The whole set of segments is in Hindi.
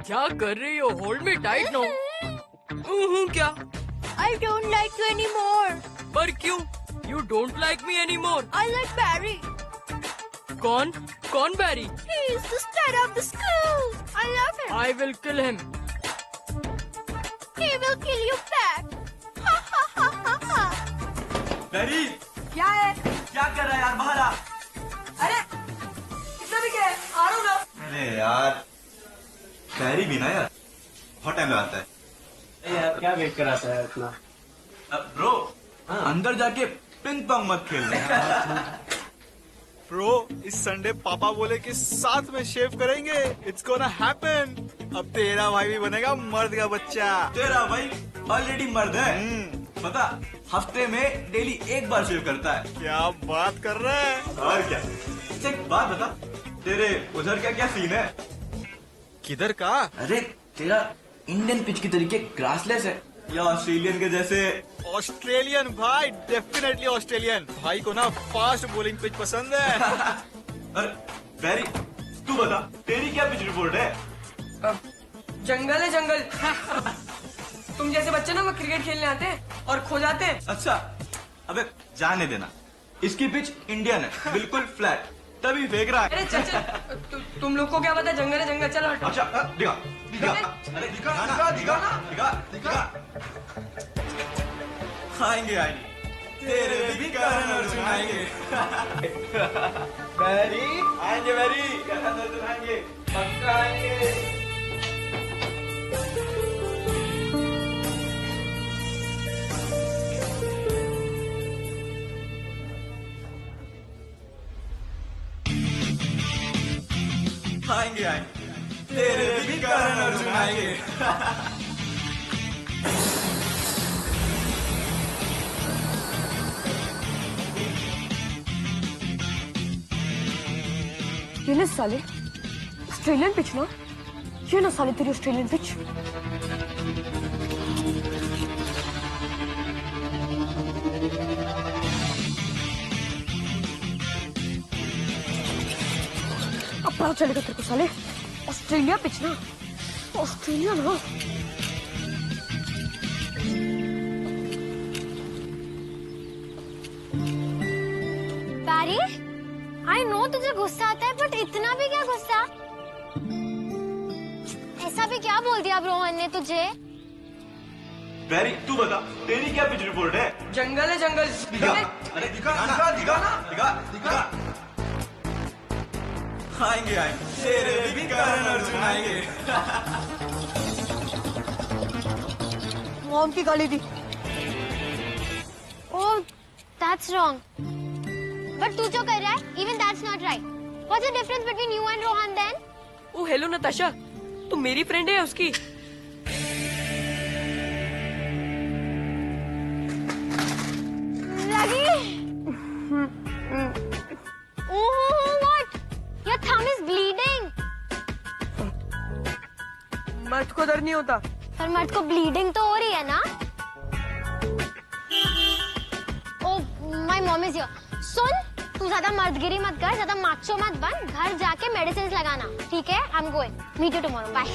क्या कर रही हो? Hold me tight no. क्या? I don't like you anymore. पर क्यों? You don't like me anymore. I like Barry. कौन? कौन बैरी? He is the star of the school. I love him. I will kill him. He will kill you back. Ha ha ha ha ha. बैरी क्या है? क्या कर रहा है यार? बाहर आ। अरे इतना भी क्या है? आ रहा हूँ ना। अरे यार बैरी भी ना यार बहुत टाइम लगाता है यार क्या वेट कराता है इतना? ब्रो अंदर जाके पिंग पोंग मत खेलना। ब्रो इस संडे पापा बोले कि साथ में शेव करेंगे। It's gonna happen. अब तेरा भाई भी बनेगा मर्द का बच्चा। तेरा भाई ऑलरेडी मर्द है। पता हफ्ते में डेली एक बार शेव करता है। क्या बात कर रहा है? और क्या? अच्छा एक बात बता, तेरे उधर क्या क्या सीन है? किधर का? अरे तेरा इंडियन पिच की तरीके ग्रासलेस है या ऑस्ट्रेलियन के जैसे? ऑस्ट्रेलियन भाई, डेफिनेटली ऑस्ट्रेलियन। भाई को ना फास्ट बॉलिंग पिच पसंद है। अरे बैरी तू बता तेरी क्या पिच रिपोर्ट है? जंगल है जंगल। तुम जैसे बच्चे ना वो क्रिकेट खेलने आते हैं और खो जाते हैं। अच्छा अबे जाने देना, इसकी पिच इंडियन है बिल्कुल फ्लैट, तभी फेंक रहा है। अरे चल चल, तुम लोग को क्या पता, जंगल है जंगल। चलो हटो। अच्छा दिखा दिखा, अरे दिखा दिखा दिखा दिखा दिखा। आएंगे आएंगे तेरे भी करण अर्जुन आएंगे। बैरी आएंगे, बैरी करण अर्जुन आएंगे, पक्का आएंगे। आएंगे आएंगे तेरे भी करण अर्जुन आएंगे। ये ले साले ऑस्ट्रेलियन पिच ना, ये ना साले तेरी ऑस्ट्रेलियन पिच। अब पता चलेगा तेरे को साले, ऑस्ट्रेलिया पिच ना, ऑस्ट्रेलिया ना। बैरी, आई नो तुझे गुस्सा आता है, बट इतना भी क्या गुस्सा? ऐसा भी क्या बोल दिया अब रोहन ने तुझे? बैरी तू बता तेरी क्या पिच रिपोर्ट है? जंगल है जंगल। दिखा, अरे दिखा दिखा दिखा दिखा दिखा। आएंगे आएंगे तेरे भी करण अर्जुन आएंगे। मॉम की गाली दी। ओह, that's wrong. But तू जो कर रहा है, even that's not right. What's the difference between you and Rohan then? Oh hello Natasha, तुम मेरी फ्रेंड है उसकी। लगी? Oh, what? Your thumb is bleeding. मर्द को डर नहीं होता। पर मर्द को ब्लीडिंग तो हो रही है ना? Oh, my mom is here. सुन, तू ज्यादा मर्दगिरी मत कर, ज्यादा माचो मत बन, घर जाके मेडिसिन लगाना, ठीक है? I'm going. Meet you tomorrow. Bye.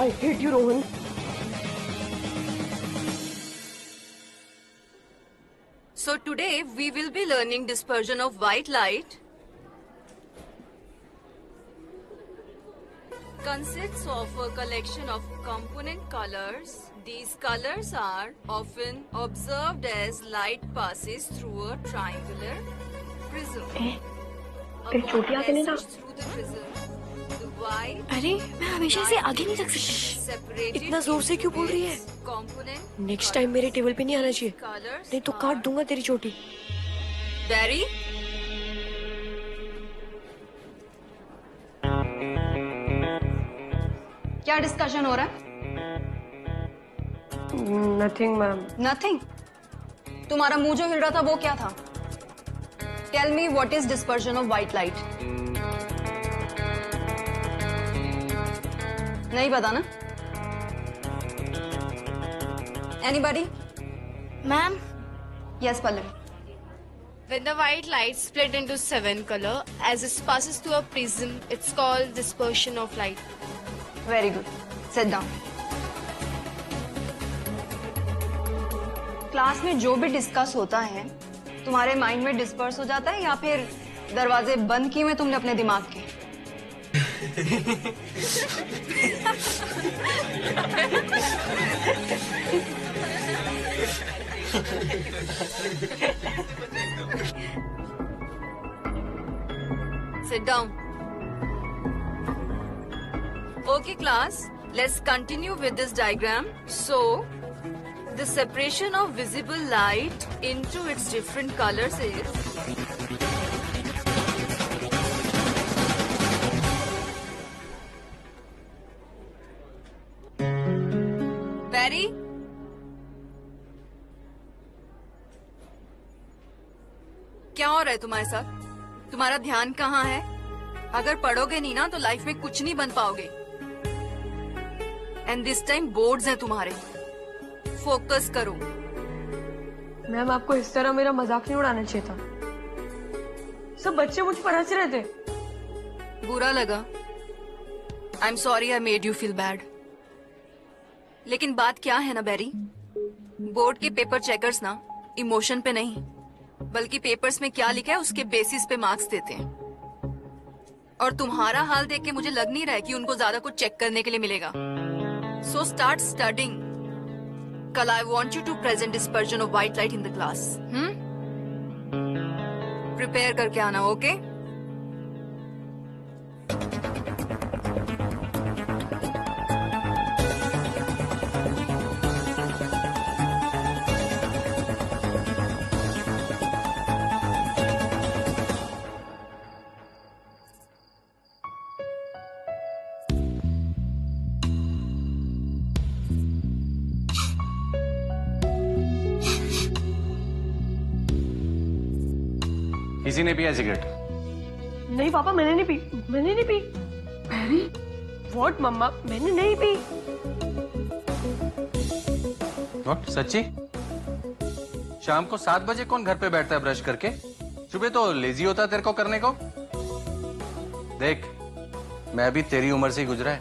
I hate you, Rohan. So today we will be learning dispersion of white light. consists of a collection of component colors. These colors are often observed as light passes through a triangular prism. फिर चोटी आगे नहीं ना। Through the prism, the white अरे मैं हमेशा से आगे नहीं रख सकती। separated इतना जोर से क्यों बोल रही है? component नेक्स्ट टाइम मेरे टेबल पे नहीं आना चाहिए, colors नहीं तो काट दूंगा तेरी चोटी। Barry, क्या डिस्कशन हो रहा है? Nothing ma'am. नथिंग। तुम्हारा मुंह जो हिल रहा था वो क्या था? Tell me what is dispersion of white light? नहीं पता ना? Anybody? Ma'am, yes Pallavi. when the white light split into 7 color, as it passes through a prism, it's called dispersion of light. Very good, sit down. Class में जो भी डिस्कस होता है तुम्हारे माइंड में डिस्पर्स हो जाता है या फिर दरवाजे बंद किए हुए तुमने अपने दिमाग के? sit down. Okay, class, let's continue with this diagram. So, the separation of visible light into its different colors is Barry? क्या हो रहा है तुम्हारे साथ? तुम्हारा ध्यान कहाँ है? अगर पढ़ोगे नहीं ना तो लाइफ में कुछ नहीं बन पाओगे। एंड दिस टाइम बोर्ड्स हैं तुम्हारे, फोकस करो। मैम आपको इस तरह मेरा मजाक नहीं उड़ाना चाहिए था। सब बच्चे मुझ पर हंस रहे थे। बुरा लगा? I am sorry I made you feel bad. लेकिन बात क्या है ना बैरी, बोर्ड के पेपर चेकर्स ना इमोशन पे नहीं बल्कि पेपर्स में क्या लिखा है उसके बेसिस पे मार्क्स देते हैं। और तुम्हारा हाल देख के मुझे लग नहीं रहा है कि उनको ज्यादा कुछ चेक करने के लिए मिलेगा। So start studying. कल I want you to present dispersion of white light in the class. Prepare करके आना, ओके? किसी ने पिया सिगरेट? नहीं पापा, मैंने नहीं पी, मैंने नहीं पी। मैरी? व्हाट मम्मा, मैंने नहीं पी। व्हाट? सच्ची? शाम को 7 बजे कौन घर पे बैठता है ब्रश करके? सुबह तो लेजी होता है तेरे को करने को। देख, मैं भी तेरी उम्र से ही गुजरा है।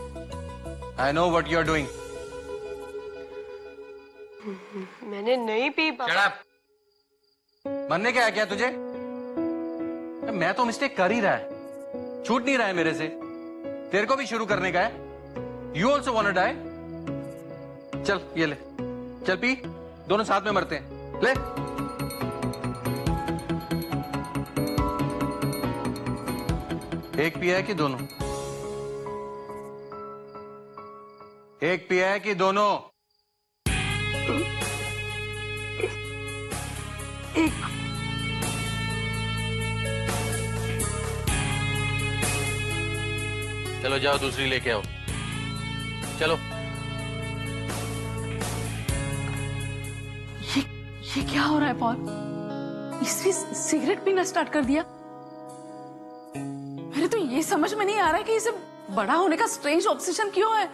I know what you are doing. मैंने नहीं पी पापा। Shut up! मरने क्या है क्या तुझे? मैं तो मिस्टेक कर ही रहा है, छूट नहीं रहा है मेरे से। तेरे को भी शुरू करने का है? You also want to die? चल ये ले, चल पी, दोनों साथ में मरते हैं। ले। एक पिया है कि दोनों? एक पिया है कि दोनों? एक। चलो जाओ दूसरी लेके आओ, चलो। ये क्या हो रहा है पॉल? इसने सिगरेट पीना स्टार्ट कर दिया। मेरे तो ये समझ में नहीं आ रहा है कि इसे बड़ा होने का स्ट्रेंज ऑब्सेशन क्यों है।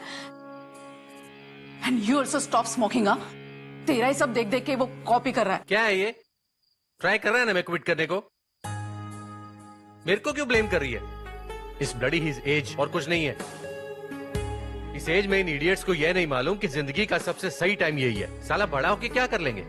And you also stop smoking. तेरा ही सब देख देख के वो कॉपी कर रहा है। क्या है ये? ट्राई कर रहा है ना मैं क्विट करने को। मेरे को क्यों ब्लेम कर रही है? इस ब्लडी हिज एज और कुछ नहीं है। इस एज में इन इडियट्स को यह नहीं मालूम कि जिंदगी का सबसे सही टाइम यही है। साला बड़ा होके क्या कर लेंगे?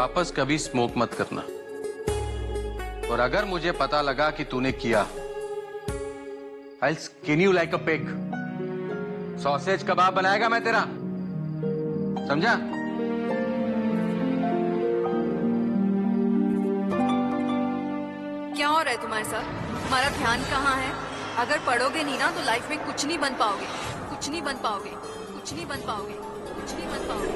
वापस कभी स्मोक मत करना, और अगर मुझे पता लगा कि तूने किया, I'll skin you like a pig. Sausage कबाब बनाएगा मैं तेरा, समझा? क्या हो रहा है तुम्हारे साथ? तुम्हारा ध्यान कहाँ है? अगर पढ़ोगे नहीं ना तो लाइफ में कुछ नहीं बन पाओगे, कुछ नहीं बन पाओगे, कुछ नहीं बन पाओगे, कुछ नहीं बन पाओगे।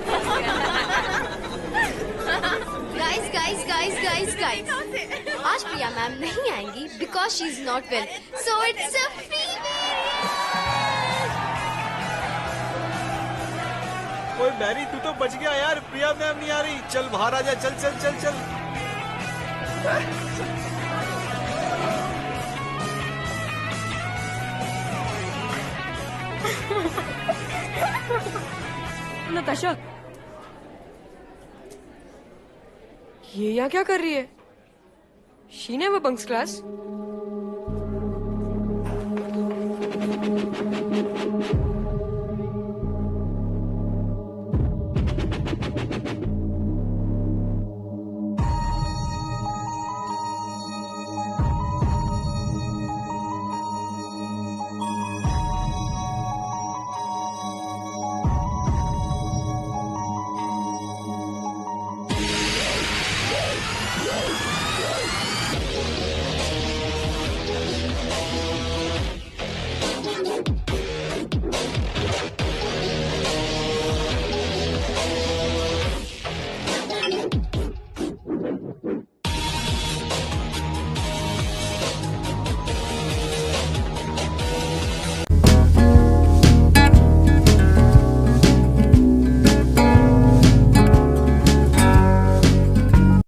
Guys guys guys guys guys, आज प्रिया मैम नहीं आएंगी because she is not well, so it's a ओए मैरी, तू तो बच गया यार, प्रिया मैम नहीं आ रही। चल बाहर आ जा, चल चल चल चल। नताशा, ये यहाँ क्या कर रही है? She never bunks class.